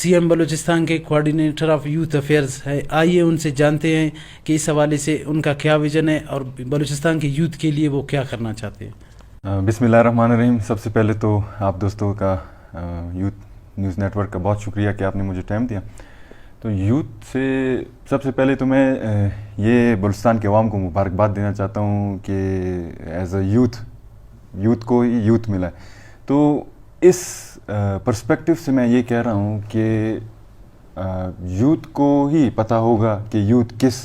CM Balochistan के coordinator of youth affairs है, आइए उनसे जानते हैं कि इस हवाले से उनका क्या विज़न है और बलूचिस्तान के यूथ के लिए वो क्या करना चाहते हैं। बिस्मिल्लाहिर्रहमानिर्रहीम। सबसे पहले तो आप दोस्तों का यूथ न्यूज़ नेटवर्क का बहुत शुक्रिया कि आपने मुझे टाइम दिया। तो यूथ से सबसे पहले तो मैं ये बलूचिस्तान के अवाम को मुबारकबाद देना चाहता हूँ कि एज अ यूथ को ही यूथ मिला है। तो इस पर्सपेक्टिव से मैं ये कह रहा हूँ कि यूथ को ही पता होगा कि यूथ किस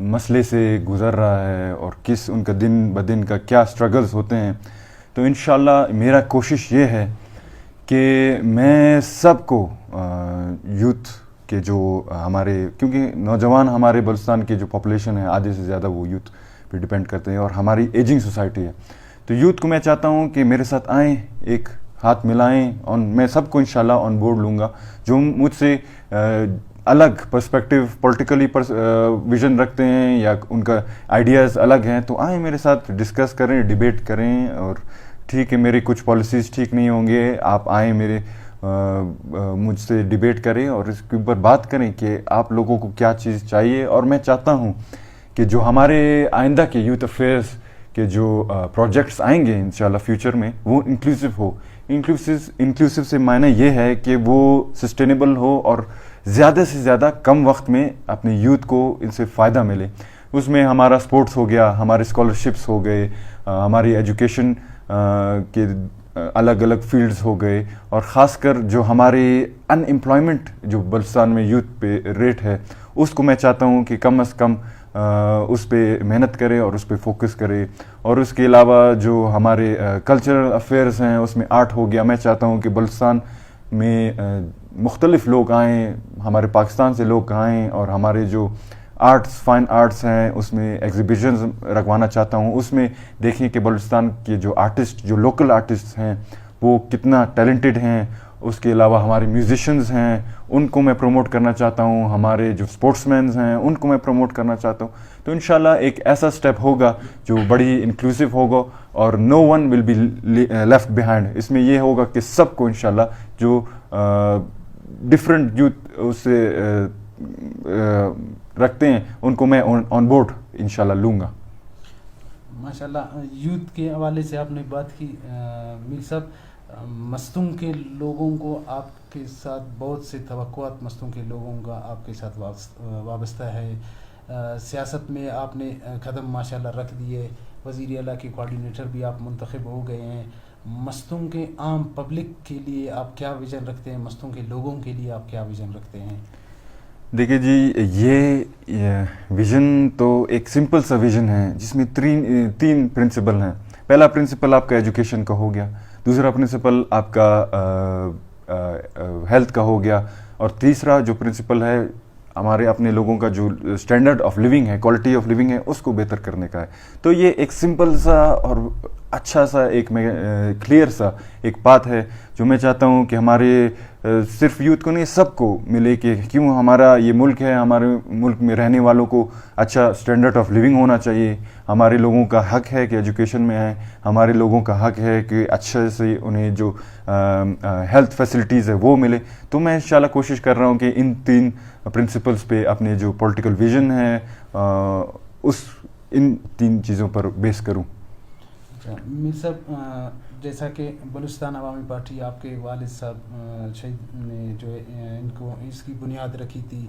मसले से गुज़र रहा है और किस उनका दिन ब दिन का क्या स्ट्रगल्स होते हैं। तो इंशाल्लाह मेरा कोशिश ये है कि मैं सबको यूथ के जो हमारे, क्योंकि नौजवान हमारे बलूचिस्तान की जो पॉपुलेशन है आधे से ज़्यादा वो यूथ पे डिपेंड करते हैं और हमारी एजिंग सोसाइटी है। तो यूथ को मैं चाहता हूँ कि मेरे साथ आएँ, एक हाथ मिलाएं और मैं सबको इंशाल्लाह ऑन बोर्ड लूँगा जो मुझसे अलग पर्सपेक्टिव पॉलिटिकली विजन रखते हैं या उनका आइडियाज़ अलग हैं। तो आएँ मेरे साथ डिस्कस करें, डिबेट करें। और ठीक है, मेरी कुछ पॉलिसीज़ ठीक नहीं होंगे, आप आएँ मेरे मुझसे डिबेट करें और इसके ऊपर बात करें कि आप लोगों को क्या चीज़ चाहिए। और मैं चाहता हूँ कि जो हमारे आइंदा के यूथ अफेयर्स के जो प्रोजेक्ट्स आएंगे इंशाल्लाह फ्यूचर में वो इंक्लूसिव हो। इंक्लूसिव से मायने ये है कि वो सस्टेनेबल हो और ज़्यादा से ज़्यादा कम वक्त में अपने यूथ को इनसे फ़ायदा मिले। उसमें हमारा स्पोर्ट्स हो गया, हमारे स्कॉलरशिप्स हो गए, हमारी एजुकेशन के अलग अलग फील्ड्स हो गए, और ख़ासकर जो हमारे अनएम्प्लॉयमेंट जो बलूचिस्तान में यूथ पे रेट है उसको मैं चाहता हूँ कि कम से कम उस पर मेहनत करे और उस पर फोकस करे। और उसके अलावा जो हमारे कल्चरल अफेयर्स हैं उसमें आर्ट हो गया। मैं चाहता हूँ कि बलूचिस्तान में मुख्तलिफ लोग आएँ, हमारे पाकिस्तान से लोग आएँ और हमारे जो फाइन आर्ट्स हैं उसमें एग्जीबिशंस रखवाना चाहता हूँ। उसमें देखें कि बलूचिस्तान के जो आर्टिस्ट, जो लोकल आर्टिस्ट हैं वो कितना टैलेंटेड हैं। उसके अलावा हमारे म्यूजिशंस हैं उनको मैं प्रमोट करना चाहता हूँ, हमारे जो स्पोर्ट्समैन हैं उनको मैं प्रमोट करना चाहता हूँ। तो इंशाल्लाह एक ऐसा स्टेप होगा जो बड़ी इंक्लूसिव होगा और no one will be left behind. इसमें यह होगा कि सबको इंशाल्लाह जो डिफरेंट यूथ उससे रखते हैं उनको मैं ऑन बोर्ड इंशाल्लाह लूँगा। माशाल्लाह, यूथ के हवाले से आपने बात की। मीर साहब, मस्तूम के लोगों को आपके साथ बहुत से तवक्कुआत मस्तूम के लोगों का आपके साथ वाबस्ता है। सियासत में आपने कदम माशाल्लाह रख दिए, वज़ीर आला के कोऑर्डिनेटर भी आप मुंतखब हो गए हैं। मस्तूम के आम पब्लिक के लिए आप क्या विज़न रखते हैं, मस्तूम के लोगों के लिए आप क्या विज़न रखते हैं? देखिए जी, ये विज़न तो एक सिंपल सा विज़न है जिसमें तीन प्रिंसिपल हैं। पहला प्रिंसिपल आपका एजुकेशन का हो गया, दूसरा प्रिंसिपल आपका हेल्थ का हो गया, और तीसरा जो प्रिंसिपल है हमारे अपने लोगों का जो स्टैंडर्ड ऑफ लिविंग है, क्वालिटी ऑफ लिविंग है, उसको बेहतर करने का है। तो ये एक सिंपल सा और अच्छा सा एक क्लियर सा एक बात है जो मैं चाहता हूँ कि हमारे सिर्फ यूथ को नहीं सबको मिले कि क्यों हमारा ये मुल्क है, हमारे मुल्क में रहने वालों को अच्छा स्टैंडर्ड ऑफ लिविंग होना चाहिए। हमारे लोगों का हक है कि एजुकेशन में आए, हमारे लोगों का हक है कि अच्छे से उन्हें जो हेल्थ फैसिलिटीज़ है वो मिले। तो मैं इंशाल्लाह कोशिश कर रहा हूँ कि इन तीन प्रिंसिपल्स पे अपने जो पॉलिटिकल विजन है इन तीन चीज़ों पर बेस करूँ। मीर साहब, जैसा कि बलूचिस्तान अवामी पार्टी आपके वालिद साहब शहीद ने जो है इनको इसकी बुनियाद रखी थी,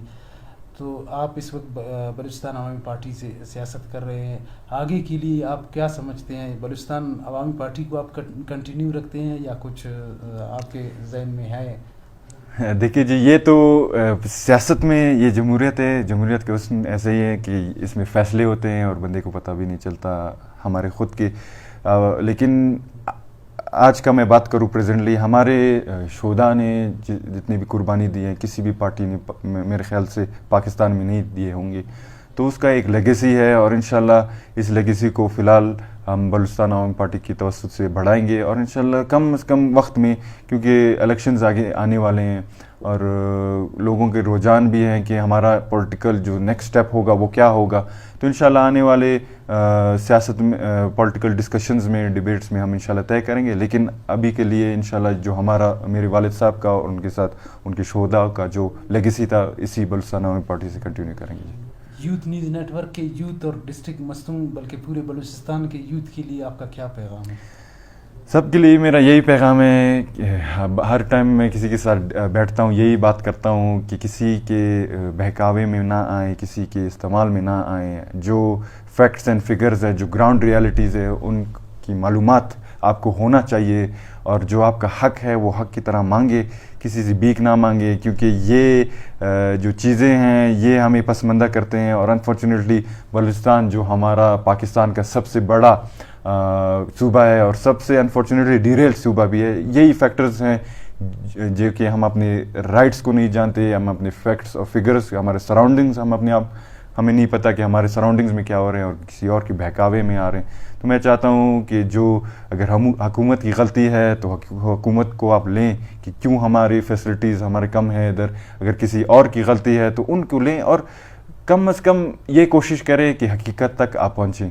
तो आप इस वक्त बलूचिस्तान अवामी पार्टी से सियासत कर रहे हैं। आगे के लिए आप क्या समझते हैं? बलूचिस्तान अवामी पार्टी को आप कंटिन्यू रखते हैं या कुछ आपके जहन में है? देखिए जी, ये तो सियासत में ये जमहूरियत है, जमहूरियत के उसमें ऐसे ही है कि इसमें फ़ैसले होते हैं और बंदे को पता भी नहीं चलता हमारे ख़ुद के। लेकिन आज का मैं बात करूँ प्रेजेंटली, हमारे शोधा ने जितनी भी कुर्बानी दी है किसी भी पार्टी ने मेरे ख्याल से पाकिस्तान में नहीं दिए होंगे। تو اس کا ایک لیگیسی ہے، اور انشاءاللہ اس لیگیسی کو فی الحال ہم بلوچستان عوامی پارٹی کی توسط سے بڑھائیں گے، اور انشاءاللہ کم از کم وقت میں، کیونکہ الیکشنز آگے آنے والے ہیں اور لوگوں کے رجحان بھی ہیں کہ ہمارا پولیٹیکل جو نیکسٹ سٹیپ ہوگا وہ کیا ہوگا، تو انشاءاللہ آنے والے سیاست میں پولیٹیکل ڈسکشنز میں، ڈیبیٹس میں ہم انشاءاللہ طے کریں گے. لیکن ابھی کے لیے انشاءاللہ جو ہمارا میرے والد صاحب کا اور ان کے ساتھ ان کے شہداء کا جو لیگیسی تھا، اسی بلوچستان عوامی پارٹی سے کنٹینیو کریں گے. یوتھ نیوز نیٹ ورک کے یوتھ اور ڈسٹرکٹ مستونگ بلکہ پورے بلوچستان کے یوتھ کے لیے آپ کا کیا پیغام ہے؟ سب کے لیے میرا یہی پیغام ہے کہ ہر ٹائم میں کسی کے ساتھ بیٹھتا ہوں یہی بات کرتا ہوں کہ کسی کے بہکاوے میں نہ آئیں، کسی کے استعمال میں نہ آئیں. جو فیکٹس اینڈ فگرز ہے، جو گراؤنڈ ریالٹیز ہے، ان کی معلومات آپ کو ہونا چاہیے، اور جو آپ کا حق ہے وہ حق کی طرح مانگے، کسی سے بھیک نہ مانگے، کیونکہ یہ جو چیزیں ہیں یہ ہمیں پسماندہ کرتے ہیں. اور انفارچونیٹلی بلوچستان جو ہمارا پاکستان کا سب سے بڑا صوبہ ہے اور سب سے انفارچونیٹلی ڈیریل صوبہ بھی ہے، یہی فیکٹرز ہیں جو کہ ہم اپنے رائٹس کو نہیں جانتے، ہم اپنے فیکٹس اور فگرز، ہمارے سراؤنڈنگز، ہمیں نہیں پتہ کہ ہمارے سراؤنڈنگز میں کیا ہو رہے ہیں اور کسی اور کے بہکاوے میں آ رہے ہیں. تو میں چاہتا ہوں کہ جو اگر حکومت کی غلطی ہے تو حکومت کو آپ لیں کہ کیوں ہماری فیسلٹیز ہمارے کم ہیں ادھر، اگر کسی اور کی غلطی ہے تو ان کو لیں، اور کم از کم یہ کوشش کریں کہ حقیقت تک آپ پہنچیں.